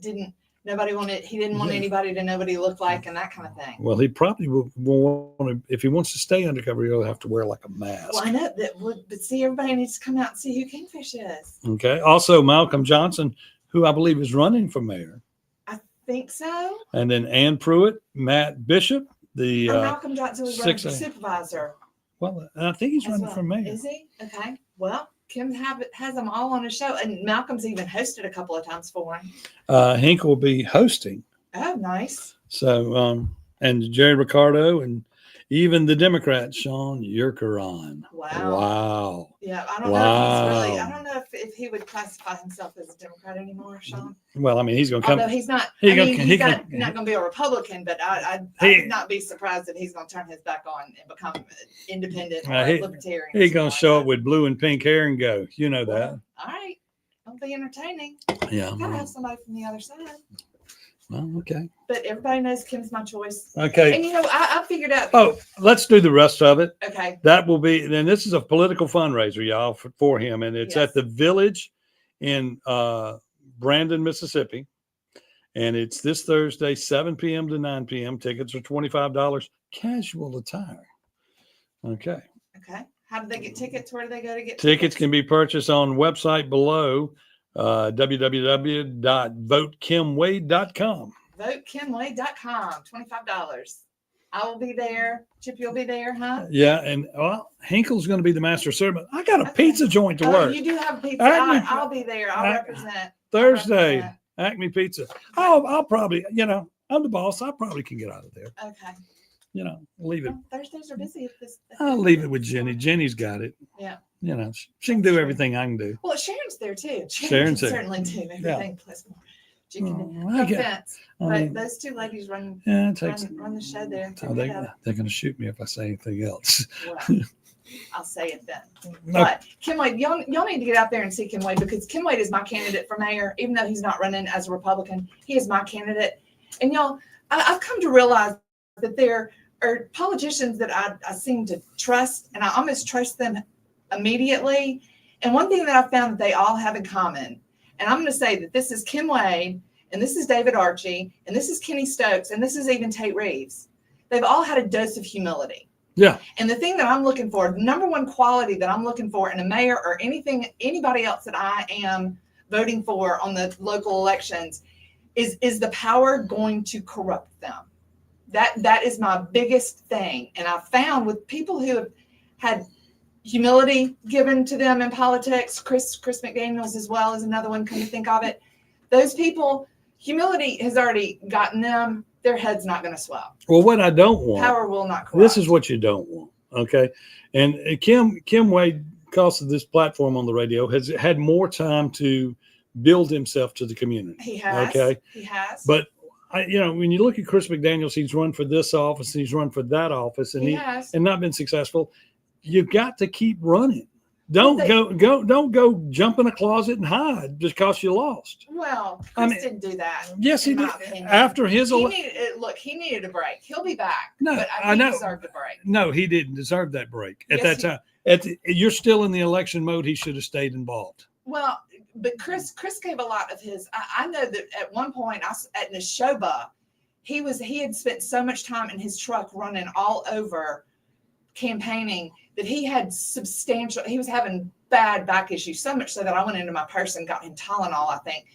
didn't he didn't want Yeah. anybody to know what he looked like and that kind of thing. Well, he probably will want to, if he wants to stay undercover, he'll have to wear like a mask. Well, I know that but see, everybody needs to come out and see who Kingfish is. Okay. Also, Malcolm Johnson, who I believe is running for mayor, Think so. and then Ann Pruitt, Matt Bishop, the Malcolm Johnson was running for 6A. supervisor. well, I think he's as running well. for mayor. Is he? Okay. Well, Kim has them all on his show, and Malcolm's even hosted a couple of times for him. Hank will be hosting. Oh, nice. So, and Jerry Ricardo, and even the Democrat, Sean Yerkeron. Wow. Wow. Yeah, I don't know if he's really. Wow. I don't know if he would classify himself as a Democrat anymore, Sean. Well, I mean, he's going to come. Although he's not. he I gonna- mean, he he's gonna- not going to be a Republican, but I He- would not be surprised if he's going to turn his back on and become independent or he- libertarian. He's going or to something show like up with blue and pink hair and go. You know that. that. Well, all right. It'll be entertaining. Yeah. Gotta have somebody from the other side. Well, okay. But everybody knows Kim's my choice. Okay. And you know, I figured out. Oh, let's do the rest of it. Okay. That will be, then this is a political fundraiser, y'all, for him. And it's Yes. at the Village in Brandon, Mississippi. And it's this Thursday, 7 p.m. to 9 p.m. Tickets are $25. Casual attire. Okay. Okay. How do they get tickets? Where do they go to get Tickets can be purchased on website below, www.votekimwade.com. VoteKimWade.com. $25. I will be there. Chip, you'll be there, huh? Yeah. And well, Hinkle's going to be the master servant. I got a pizza joint to Oh, work. you do have a pizza. Acme- I'll be there. I'll Ac- represent. Thursday, represent. Acme Pizza. I'll probably, I'm the boss. I probably can get out of there. Okay. Leave it. Well, Thursdays are busy. If this. I'll leave it with Jenny. Jenny's got it. Yeah. She can do everything I can do. Well, Sharon's there too. Sharon's can there. certainly do everything plus more. She can do. Oh, No I get- offense, I but mean, those two ladies run yeah, it takes. run the show there. Oh, they're going to shoot me if I say anything else. Well, I'll say it then. But Kim Wade, y'all need to get out there and see Kim Wade because Kim Wade is my candidate for mayor, even though he's not running as a Republican. He is my candidate. And y'all, I've come to realize that there are politicians that I seem to trust, and I almost trust them immediately. And one thing that I found that they all have in common, and I'm going to say that this is Kim Wade, and this is David Archie, and this is Kenny Stokes, and this is even Tate Reeves. They've all had a dose of humility. Yeah. And the thing that I'm looking for, the number one quality that I'm looking for in a mayor or anybody else that I am voting for on the local elections is the power going to corrupt them? That is my biggest thing. And I found with people who have had humility given to them in politics, Chris McDaniels as well is another one, come to think of it. Those people, humility has already gotten them, their head's not going to swell. Well, what I don't want. Power will not corrupt. This is what you don't want. Okay. And Kim Wade, because of this platform on the radio, has had more time to build himself to the community. He has. Okay. He has. But when you look at Chris McDaniels, he's run for this office, he's run for that office, and He has. and not been successful. You've got to keep running. Don't But go jump in a closet and hide just because you lost. Well, I Chris mean, didn't do that. Yes, he in did. my opinion. After his he ele- needed, look, he needed a break. He'll be back. No, but I know. He deserved a break. No, he didn't deserve that break at Yes, that time. You're still in the election mode. He should have stayed involved. Well, but Chris gave a lot of his. I know that at one point at Neshoba, he had spent so much time in his truck running all over campaigning that he had he was having bad back issues, so much so that I went into my purse and got him Tylenol, I think,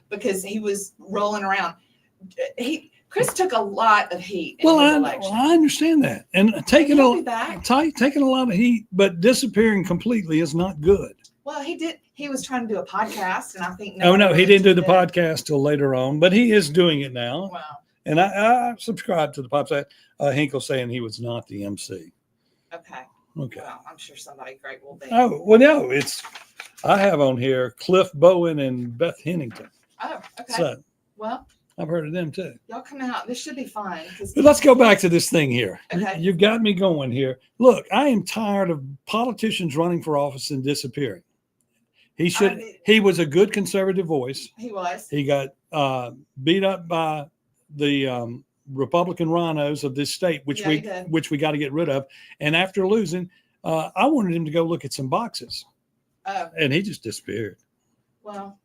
because he was rolling around. Chris took a lot of heat in his election. I understand that, and taking He'll be back. taking a lot of heat, but disappearing completely is not good. Well, he did. He was trying to do a podcast, and I think. Oh no, he didn't do the podcast. podcast till later on, but he is doing it now. Wow. And I subscribe to the podcast. Hinkle saying he was not the MC. Okay. Okay. Well, I'm sure somebody great will be. Oh well, no, I have on here Cliff Bowen and Beth Hennington. Oh, okay. So Well, I've heard of them too. y'all come out. This should be fun. But let's go back to this thing here. Okay. You've got me going here. Look, I am tired of politicians running for office and disappearing. He was a good conservative voice. He was. He got beat up by the Republican rhinos of this state, which Yeah, he did. we got to get rid of. And after losing, I wanted him to go look at some boxes, Oh, and he just disappeared. well,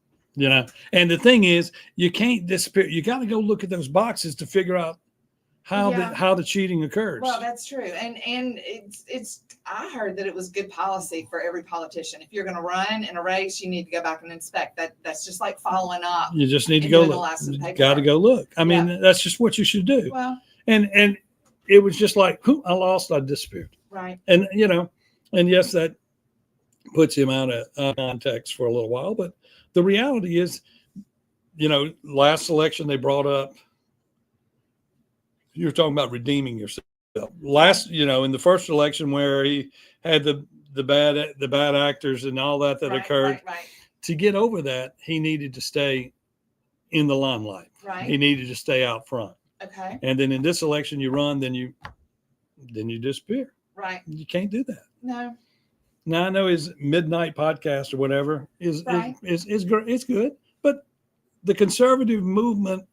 And the thing is, you can't disappear. You got to go look at those boxes to figure out Yeah. how the cheating occurs. Well, that's true. And it's I heard that it was good policy for every politician. If you're going to run in a race, you need to go back and inspect that. That's just like following up. You just need to and go doing the look. last of the You got to paperwork. go look. I mean, that's just what you should do. Well, And it was just like, "Whew, I lost, I disappeared." right. And and yes, that puts him out of context for a little while. But the reality is, last election they brought up, you were talking about redeeming yourself. In the first election where he had the bad actors and all that Right, occurred, Right. to get over that, he needed to stay in the limelight. Right. He needed to stay out front. Okay. And then in this election, you run, then you disappear. Right. You can't do that. No. Now I know his midnight podcast or whatever is Right. it's good, but the conservative movement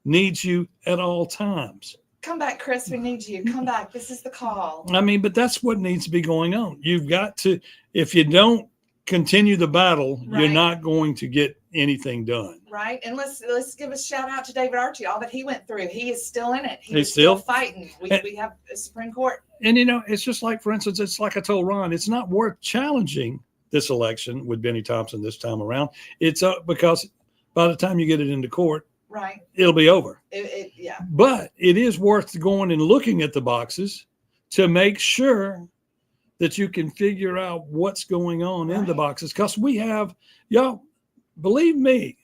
needs you at all times. Come back, Chris. We need you. Come back. This is the call. I mean, but that's what needs to be going on. You've got to, if you don't continue the battle, you're Right. not going to get anything done. Right. And let's give a shout out to David Archie, all that he went through. He is still in it. He's He's still still- fighting. We have a Supreme Court. And it's just like, for instance, it's like I told Ron, it's not worth challenging this election with Benny Thompson this time around. It's because by the time you get it into court, Right. it'll be over. Yeah. But it is worth going and looking at the boxes to make sure that you can figure out what's going on in the boxes. Because we have, y'all, believe me,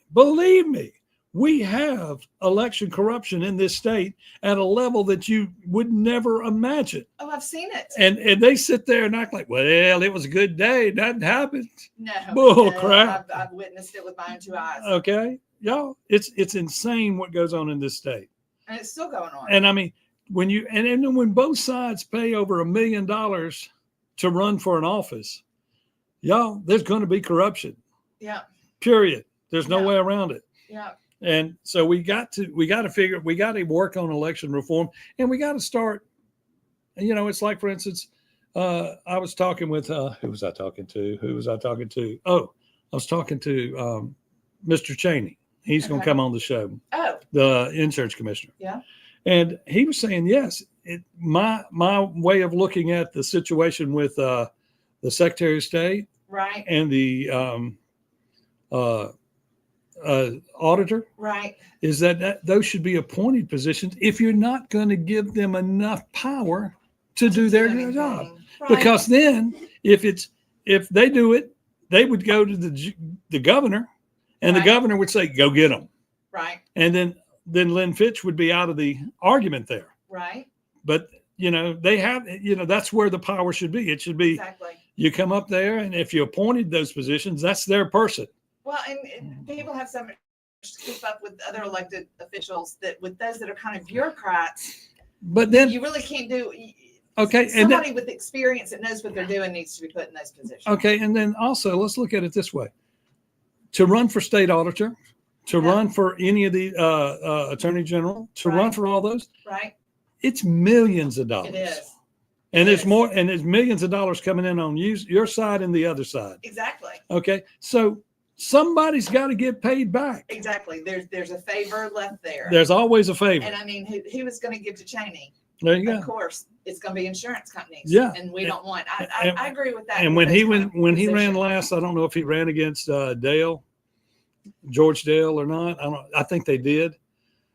we have election corruption in this state at a level that you would never imagine. Oh, I've seen it. And they sit there and act like, well, it was a good day. Nothing happened. No. Bull no, crap. I've witnessed it with my own two eyes. Okay. Y'all, it's insane what goes on in this state. And it's still going on. And I mean, when when both sides pay over $1 million to run for an office, y'all, there's going to be corruption. Yeah. Period. There's no way around it. Yeah. And so we got to work on election reform, and we got to start. It's like, for instance, I was talking with who was I talking to? Oh, I was talking to Mr. Cheney. He's going to Okay. come on the show. Oh. The insurance commissioner. Yeah. And he was saying, yes, my way of looking at the situation with the Secretary of State Right. and the auditor Right. is that those should be appointed positions if you're not going to give them enough power to do their job. Right. Because then if they do it, they would go to the governor, and the Right. governor would say, go get them. Right. And then Lynn Fitch would be out of the argument there. Right. But they have, that's where the power should be. It should be, Exactly. you come up there, and if you appointed those positions, that's their person. Well, and people have so much to keep up with other elected officials that with those that are kind of bureaucrats, But then, you really can't do. okay, and Somebody with experience that knows what they're doing needs to be put in those positions. okay, and then also let's look at it this way: to run for state auditor, to run for any of the attorney general, to run Right. for all those, Right. it's millions of dollars. It is. And It there's is. more, and there's millions of dollars coming in on your side and the other side. Exactly. Okay, so somebody's got to get paid back. Exactly. There's a favor left there. There's always a favor. And I mean, who was going to give to Cheney? There you Of go. course, it's going to be insurance companies. Yeah. And we don't want. I And- agree with that. And with when he those went, kind of when he ran positions. last, I don't know if he ran against George Dale or not. I think they did,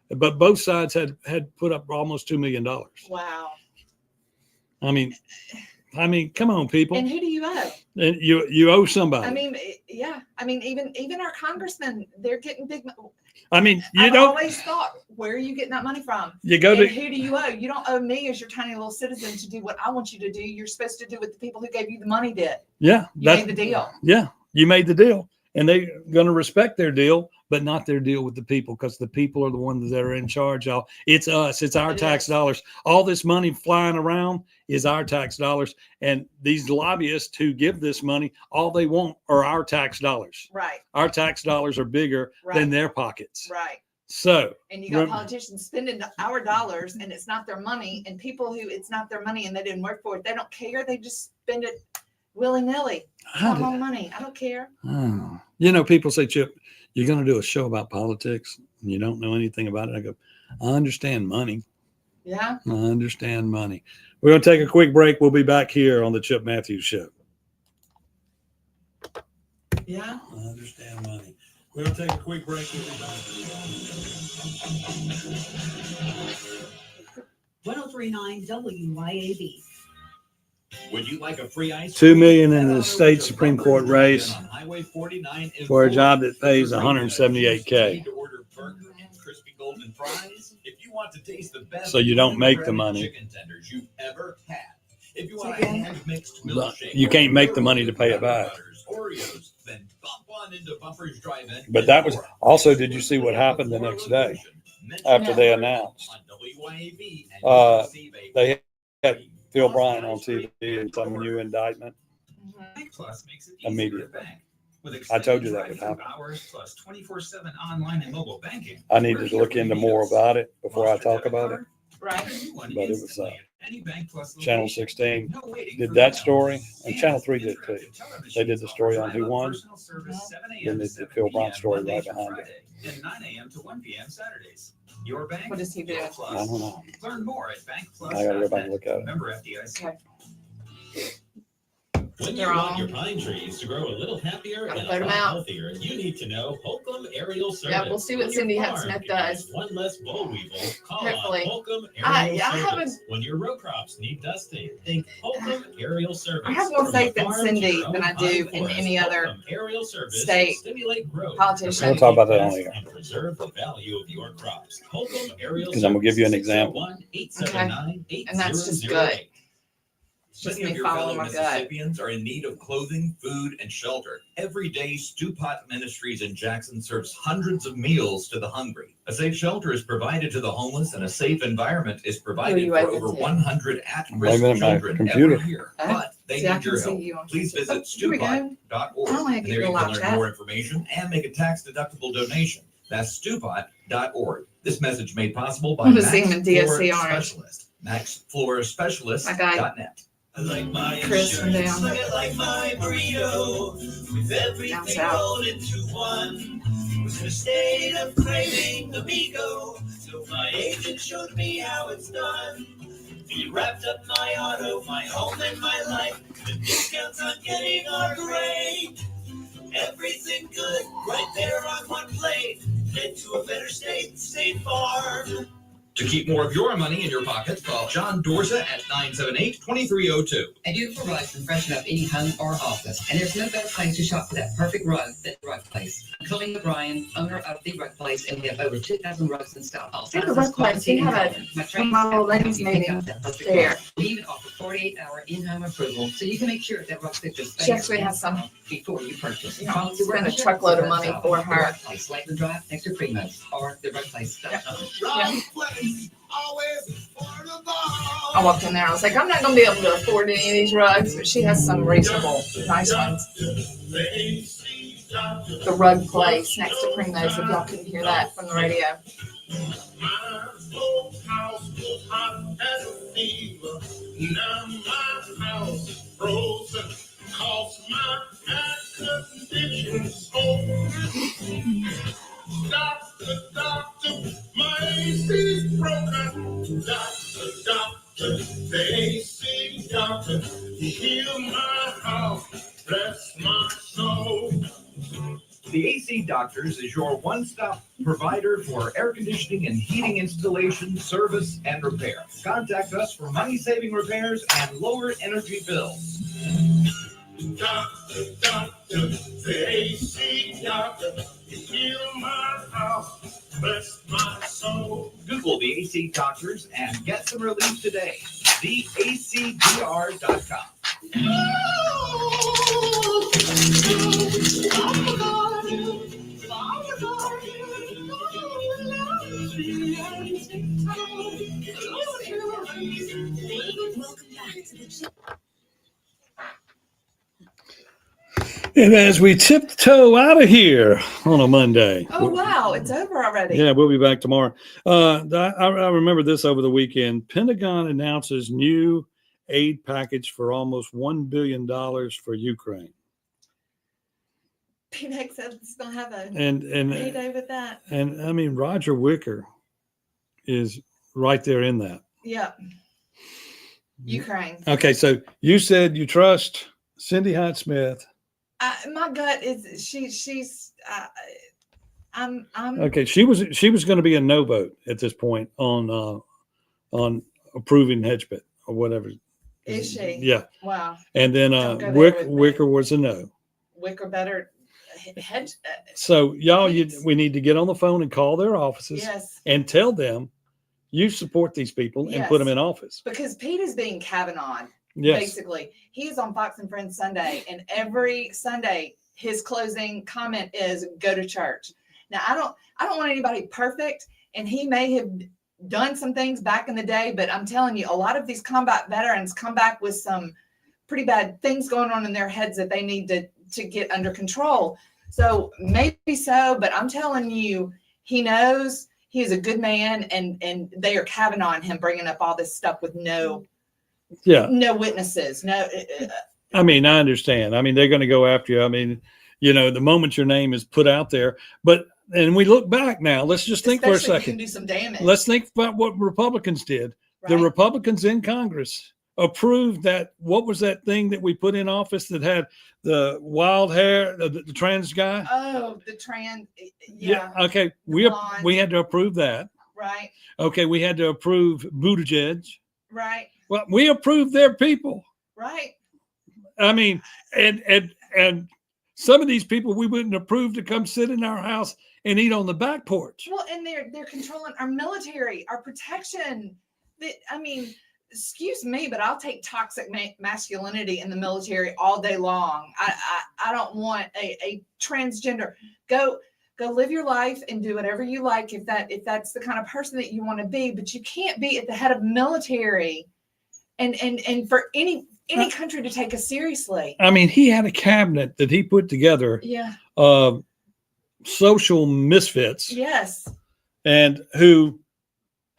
but both sides had put up almost $2 million. Wow. I mean, come on, people. And who do you owe? And you owe somebody. I mean, yeah. I mean, even our congressmen, they're getting big. You I've don't. always thought, where are you getting that money from? You go And to. who do you owe? You don't owe me as your tiny little citizen to do what I want you to do. You're supposed to do what the people who gave you the money did. Yeah, You made the deal. Yeah, you made the deal, and they're going to respect their deal, but not their deal with the people, because the people are the ones that are in charge. Y'all, it's us. It's our It tax is. dollars. All this money flying around is our tax dollars, and these lobbyists who give this money, all they want are our tax dollars. Right. Our tax dollars are bigger Right. than their pockets. Right. So, And you got rem- politicians spending our dollars and it's not their money, and people who it's not their money and they didn't work for it, they don't care. They just spend it willy nilly. How My did- money. I don't care. Oh. People say, Chip, you're going to do a show about politics and you don't know anything about it. I go, I understand money. Yeah. I understand money. We're going to take a quick break. We'll be back here on the Chip Matthews Show. Yeah. I understand money. We're going to take a quick break. We'll be back. 1039 WYAB. Would you like a free ice $2 cream? million in Head the on over state to Supreme Bumper's Court Drive-In race on Highway 49 in for a Florence. job that pays For regulars, $178K. need to order burger and crispy golden fries. If you want to taste the best So you don't make the breaded money. chicken tenders you've ever had. If you want a Chicken. hand mixed But milkshake, you can't or make the money to pay it peanut back. butters, Oreos, then bump on into Bumper's Drive-In. But that was also, did you see what happened the next day after they announced? On WYAB, and Uh, receive a They had Phil Bryant on TV and some new indictment. Mhm. Plus makes it easier Immediately. to bank. With I told you that would extended happen. drive-through hours plus 24/7 online and mobile banking. I need to look into more about it before I talk about it. Right. But it was, Any Bank Plus Channel location. 16 No waiting did for that mail. story, and And Channel 3 did too. interactive television They did the story on who Drive-Up won. personal service 7 a.m. Then to they did 7 Phil Bryant's p.m. story Monday right through behind it. Friday, and 9 a.m. to 1 p.m. Saturdays. Your bank. What does he do? Your I Plus. don't know. Learn more at bankplus.net. I gotta go back and look at it. Member FDIC. Okay. When you They're want all- your pine trees to grow a little happier Gotta and a put 'em lot out. healthier, you need to know Holcomb Aerial Service. Yeah, we'll see what When Cindy your Hudson farm does. needs one less boll weevil, call Hopefully. on Holcomb I Aerial Service. haven't- When your row crops need dusting, think Holcomb Aerial Service. I have more From faith the in farm to Cindy your own than I pine do in forest, any other Holcomb Aerial Service state will stimulate growth, politician. We'll talk about that on eradicate air. pests, and preserve the value of your crops. Holcomb Aerial Because I'm gonna give you an example. 601-879-8008. And that's just good. Just Many me of your following fellow my gut. Mississippians are in need of clothing, food, and shelter. Every day, Stew Pot Ministries in Jackson serves hundreds of meals to the hungry. A safe shelter is provided to the homeless, and a safe environment is provided you for open over to? 100 Wait a at-risk minute, my children computer. every year. Huh? But they See, I need can your see help. you on Please Facebook. visit Here we go. stewpot.org. I don't wanna And get there your you can live learn chat. more information and make a tax-deductible donation. That's stewpot.org. This message made possible by I'm gonna Max see him in Floor DSC orange. Specialist. MaxFloorSpecialist.net. I like my Chris from insurance, down. I like my burrito, with Down everything south. rolled into one. Was in a state of craving amigo, so my agent showed me how it's done. He wrapped up my auto, my home, and my life. The discounts I'm getting are great. Everything good, right there on one plate. Head to a better state, State Farm. To keep more of your money in your pocket, call John Dorsa at 978-2302. A beautiful rug can freshen up any home or office, and there's no better place to shop for that perfect rug than the Rug Place. I'm Colleen O'Brien, owner of the Rug Place, and we have over 2,000 rugs in stock. All At the sizes, Rug Place, we quality, and have a- color. My a trained model staff ladies can help you pick meeting out that perfect there. rug. We even offer 48-hour in-home approval, so you can make sure that rug fits your space. She actually has some. Before you purchase. Yeah, Call we spent a the truckload of money for The her. Rug Place, Lakeland Drive, next to Primo's, or therugplace.com. Rug Place, always affordable. I walked in there. I was like, I'm not gonna be able to afford any of these rugs, but she has some reasonable, nice ones. The Rug Place next to Primo's. If y'all couldn't hear that from the radio. My old house was hot as a fever. Now my house frozen. Cause my air conditioning's old. Doctor, my AC's broken. Doctor, the AC doctor, heal my house, bless my soul. The AC Doctors is your one-stop provider for air conditioning and heating installation, service, and repair. Contact us for money-saving repairs and lower energy bills. Doctor, the AC doctor, heal my house, bless my soul. Google the AC Doctors and get some relief today. TheACDR.com. Welcome back to the Chip. And as we tiptoe out of here on a Monday. Oh wow, it's over already. Yeah, we'll be back tomorrow. I remember this over the weekend. Pentagon announces new aid package for almost $1 billion for Ukraine. PNX said it's gonna have a And heyday with that. I mean, Roger Wicker is right there in that. Yeah. Ukraine. Okay, so you said you trust Cindy Hyde Smith. My gut is she's. I'm. Okay, she was going to be a no vote at this point on approving Hedgebet or whatever. Is she? Yeah. Wow. And then Don't go there with me. Wicker was a no. Wicker better. Hedge. So y'all, Please. we need to get on the phone and call their offices Yes. and tell them you support these people and put them Yes. in office. Because Pete is being Kavanaugh. Yes. Basically, he's on Fox and Friends Sunday, and every Sunday his closing comment is "Go to church." Now, I don't want anybody perfect, and he may have done some things back in the day, but I'm telling you, a lot of these combat veterans come back with some pretty bad things going on in their heads that they need to get under control. So maybe so, but I'm telling you, he knows he is a good man, and they are Kavanaugh him, bringing up all this stuff with no witnesses. No. I mean, I understand. I mean, they're going to go after you. I mean, the moment your name is put out there, and we look back now, let's just think for a Especially if you second. can do some damage. Let's think about what Republicans did. The Right. Republicans in Congress approved that. What was that thing that we put in office that had the wild hair, the trans guy? Oh, the trans. Yeah. Okay. blonde. We had to approve that. Right. Okay. We had to approve Buttigieg. Right. Well, we approved their people. Right. I mean, and some of these people we wouldn't approve to come sit in our house and eat on the back porch. Well, and they're controlling our military, our protection. I mean, excuse me, but I'll take toxic masculinity in the military all day long. I don't want a transgender. Go live your life and do whatever you like if that's the kind of person that you want to be. But you can't be at the head of military, and for any country to take us seriously. I mean, he had a cabinet that he put together. Yeah. Social misfits. Yes. And who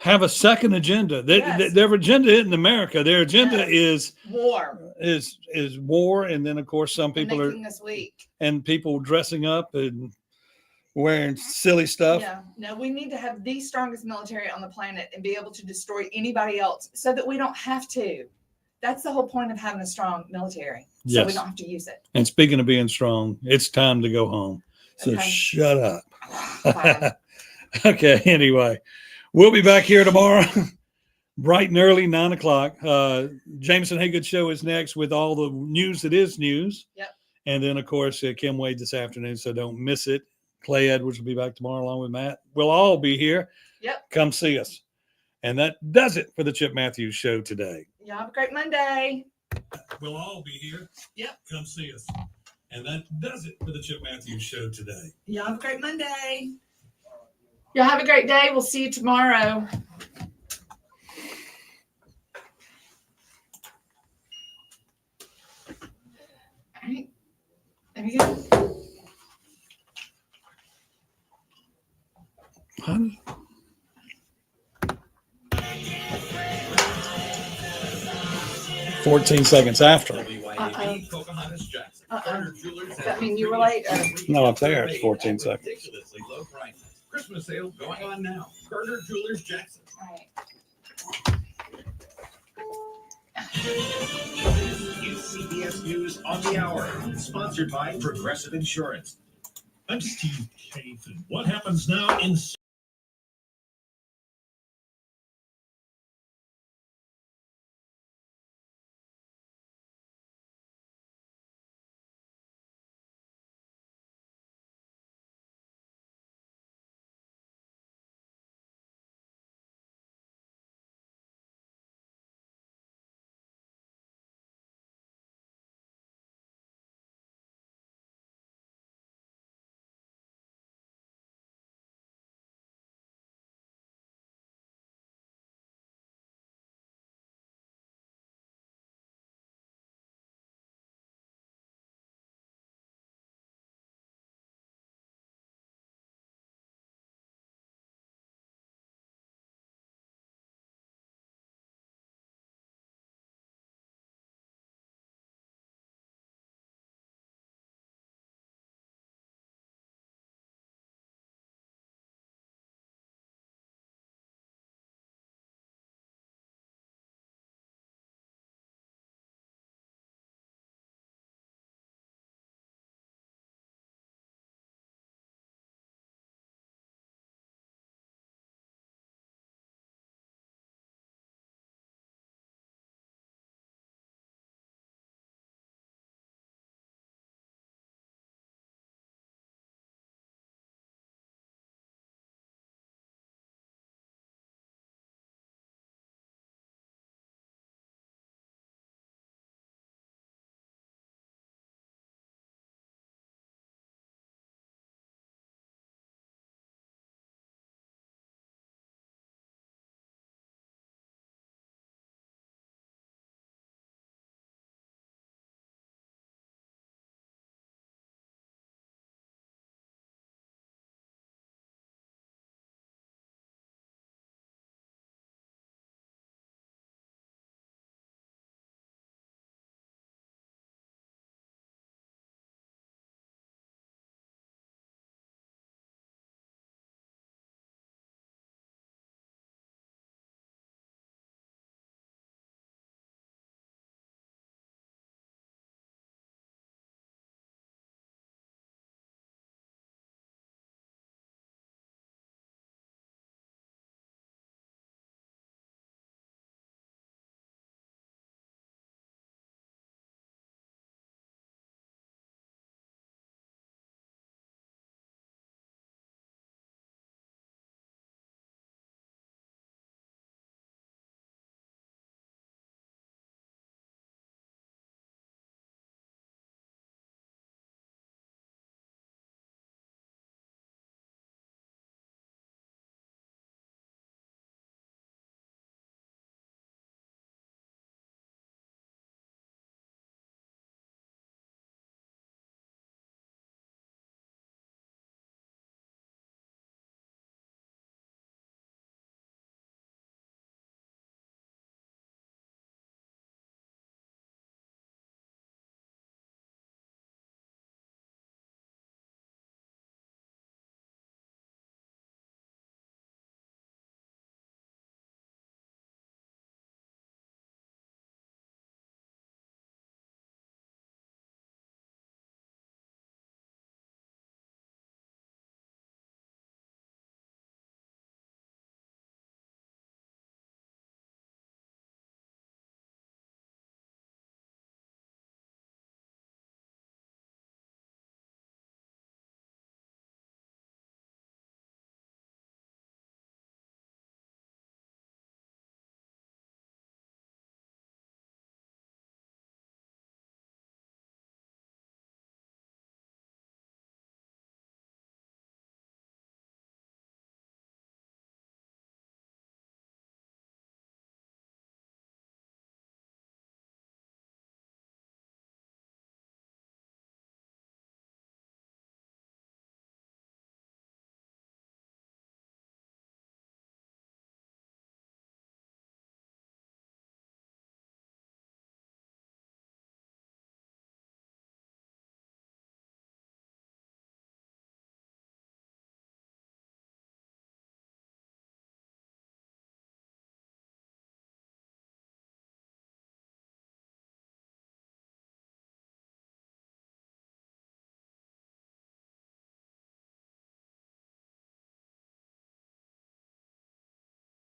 have a second agenda. Yes. Their agenda isn't America. Their agenda is War. Is war, and then of course some people are Making us weak. and people dressing up and wearing silly stuff. Yeah, no, we need to have the strongest military on the planet and be able to destroy anybody else so that we don't have to. That's the whole point of having a strong military. So we Yes. don't have to use it. And speaking of being strong, it's time to go home. So Okay. shut up. Fine. Okay. Anyway, we'll be back here tomorrow, bright and early, 9:00. Jameson Haygood Show is next with all the news that is news. Yep. And then, of course, Kim Wade this afternoon. So don't miss it. Clay Edwards will be back tomorrow along with Matt. We'll all be here. Yep. Come see us. And that does it for the Chip Matthews Show today. Y'all have a great Monday. We'll all be here. Yep. Come see us. And that does it for the Chip Matthews Show today. Y'all have a great Monday. Y'all have a great day. We'll see you tomorrow. All right. There we go. Honey. "14 seconds after." WYAB, Pocahontas Jackson. Carter Jewelers Does that mean you were late? No, it's there. It's 14 seconds. Ridiculously low prices. Christmas sale going on now. Carter Jewelers Jackson. Right. Is CBS News on the Hour, sponsored by Progressive Insurance. I'm Steve Chafin. What happens now in